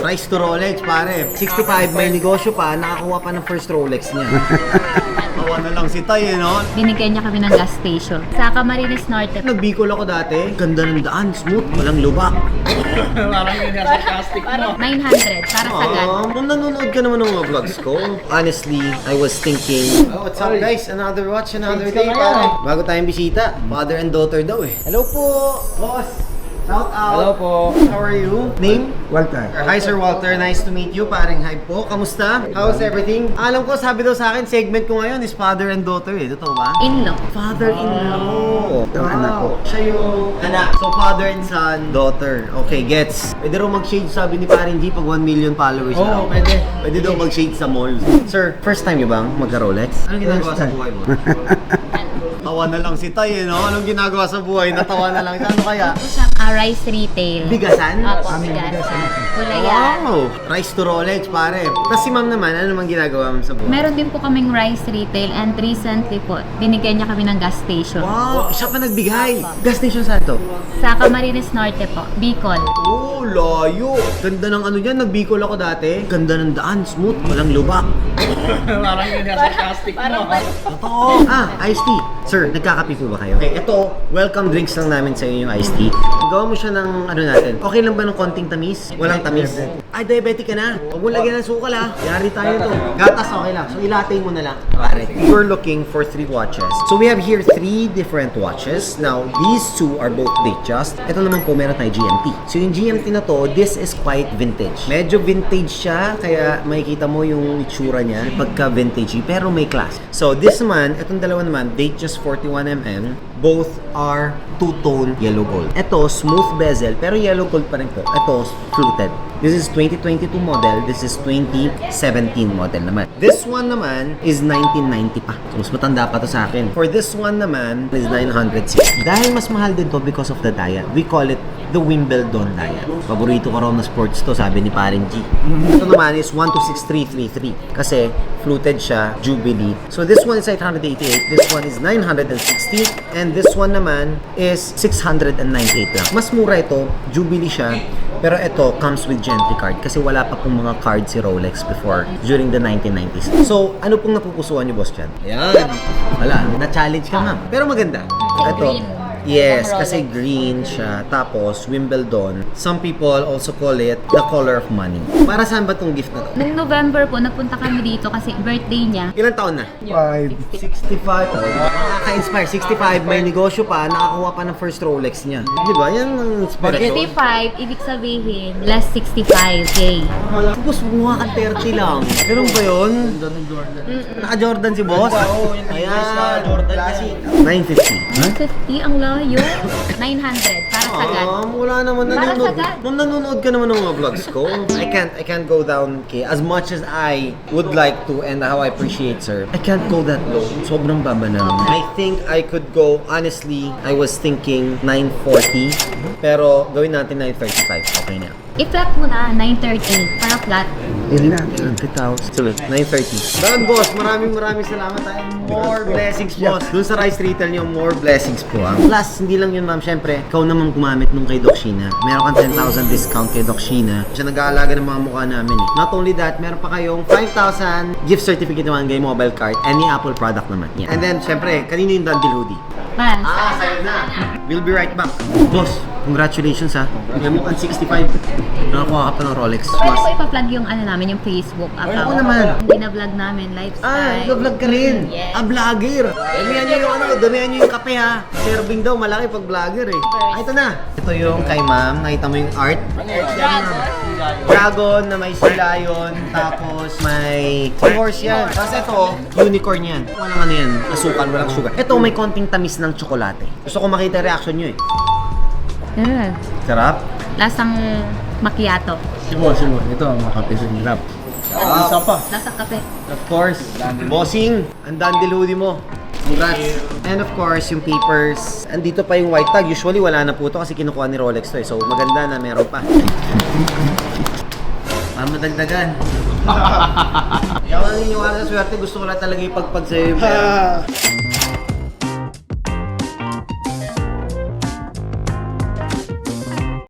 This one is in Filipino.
Price to Rolex, pare. 65, may negosyo pa, nakakuha pa ng first Rolex niya. Tawa na lang si Tay, no? Binigyan niya kami ng gas station. Sa Camarines Norte. Nagbicol ako dati. Ganda ng daan, smooth, walang lubak. Parang yung nasa plastic mo. 900 para sa gas. Kung nanonood ka naman ng mga vlogs ko, honestly, I was thinking, oh, what's up guys? Another watch, another day, pare. Bago tayong bisita, father and daughter daw eh. Hello po, boss. Shout out. Hello po. How are you? Name? Walter. Hi Sir Walter, nice to meet you. Paring hi po. Kamusta? How's everything? Alam ko, sabi daw sa akin, segment ko ngayon is father and daughter eh. Totoo ba? Inlo. Father-in-law. Ito ang anak ko. Siya yung anak. So, father and son, daughter. Okay, gets. Pwede raw mag-shade, sabi ni Paring G, pag 1 million followers na. Oo, pwede. Pwede daw mag-shade sa mall. Sir, first time niyo bang magka-Rolex? Anong ginagawa sa buhay mo? Tawa na lang si Tay, no? Anong ginagawa sa buhay? Natawa na lang siya. Ano kaya? Rice retail. Bigasan? Opo, bigasan. Gulayan. Wow! Rice to Rolex, pare. Tapos si ma'am naman, ano naman ginagawa mo sa buhay? Meron din po kaming rice retail and recently po, binigyan niya kami ng gas station. Wow! Siya pa nagbigay. Gas station saan to? Sa Camarines Norte po, Bicol. Oh, layo! Ganda ng ano dyan, nagbicol ako dati. Ganda ng daan, smooth, walang lubak. Parang yung nasa plastic mo. Totoo! Iced tea. Sir, nagkakape po ba kayo? Okay, ito, welcome drinks lang namin sa inyo yung iced tea. Gawa mo siya ng ano natin. Okay lang ba ng konting tamis? Walang tamis? Ay, diabetic ka na. Huwag mo lagyan ng sukal ha. Yari tayo to. Gatas okay lang. So, ilatay mo na lang. Pare. We're looking for 3 watches. So, we have here 3 different watches. Now, these 2 are both Datejust. Ito naman po, meron tayo GMT. So, yung GMT na to, this is quite vintage. Medyo vintage siya, kaya makikita mo yung itsura niya pagka vintage, pero may class. So, this naman, itong dalawa naman, Datejust 41mm, both are two-tone yellow gold. Ito, smooth bezel, pero yellow gold pa rin po. Ito, fluted. This is 2022 model, this is 2017 model naman. This one naman is 1990 pa. So, mas matanda pa to sa akin. For this one naman, is 960. Dahil mas mahal din to because of the dial. We call it the Wimbledon dial. Paborito ko raw na sports to, sabi ni Paring G. Ito naman is 126333 kasi fluted siya, Jubilee. So, this one is 888, this one is 960, and this one naman is 698 lang. Mas mura ito, Jubilee siya. Pero ito comes with Gentry card kasi wala pa pong mga card si Rolex before during the 1990s. So, ano pong napupusuan niyo, boss, dyan? Ayan. Wala. Na-challenge ka nga. Pero maganda. Ito. Green. Yes, kasi green siya. Tapos, Wimbledon. Some people also call it the color of money. Para saan ba tong gift na to? Noong November po, napunta kami dito kasi birthday niya. Ilang taon na? 5. 65. Nakaka-inspire. 65, may negosyo pa, nakakuha pa ng first Rolex niya. Di ba? Yan ang inspiration. 65, ibig sabihin, less 65K. Boss, mukha ka 30 lang. Ganun ba yun? Naka-Jordan si boss? Ayan. Jordan Classic. 950. 150 ang layo. 900 para sa gas. Wala naman Para nanonood. sagad. Nung nanonood ka naman ng mga vlogs ko, I can't go down, okay? As much as I would like to and how I appreciate, sir, I can't go that low. Sobrang baba na. I think I could go, honestly, I was thinking 940, pero gawin natin 935. Okay na. I-flat mo na, 930 para flat. Yun na. 20,000. Sulit, 930. Dan, boss, maraming salamat tayo. More blessings, boss. Dun sa rice retail niyo, more blessings po. Plus, hindi lang yun, ma'am. Siyempre, ikaw naman gumamit nung kay Doc Sheena. Meron kang 10,000 discount kay Doc Sheena. Siya nag-aalaga ng mga mukha namin. Not only that, meron pa kayong 5,000 gift certificate naman kay mobile card. Any Apple product naman. Yeah. And then, siyempre, kanino yung Dandil hoodie? Man. Sa'yo na. We'll be right back. Boss, congratulations ha. May mukhang 65. Nakakuha ka pa ng Rolex. Pwede ko ipa-plug yung ano namin, yung Facebook account. Oo naman. Hindi na vlog namin, lifestyle. Nag-vlog ka rin. Yes. Vlogger. Damihan niyo yung damihan niyo yung kape ha. Serving daw, malaki pag vlogger eh. Ito na. Ito yung kay ma'am, nakita mo yung art. Dragon na may silayon, tapos may horse yan. Tapos ito, unicorn yan. Walang ano yan, asukal, walang sugar. Ito may konting tamis ng tsokolate. Gusto ko makita reaction niyo eh. Yeah. Sarap. Lasang macchiato. Sibo. Ito ang makapising hirap. Isa pa. Lasang kape. Of course, bossing, ang Dandil hoodie mo. Congrats. And of course, yung papers. Andito pa yung white tag. Usually, wala na po ito kasi kinukuha ni Rolex to eh. So, maganda na meron pa. Madagdagan. Kaya wala niniwala sa swerte. Gusto ko lang talaga ipagpag sa'yo yung pera.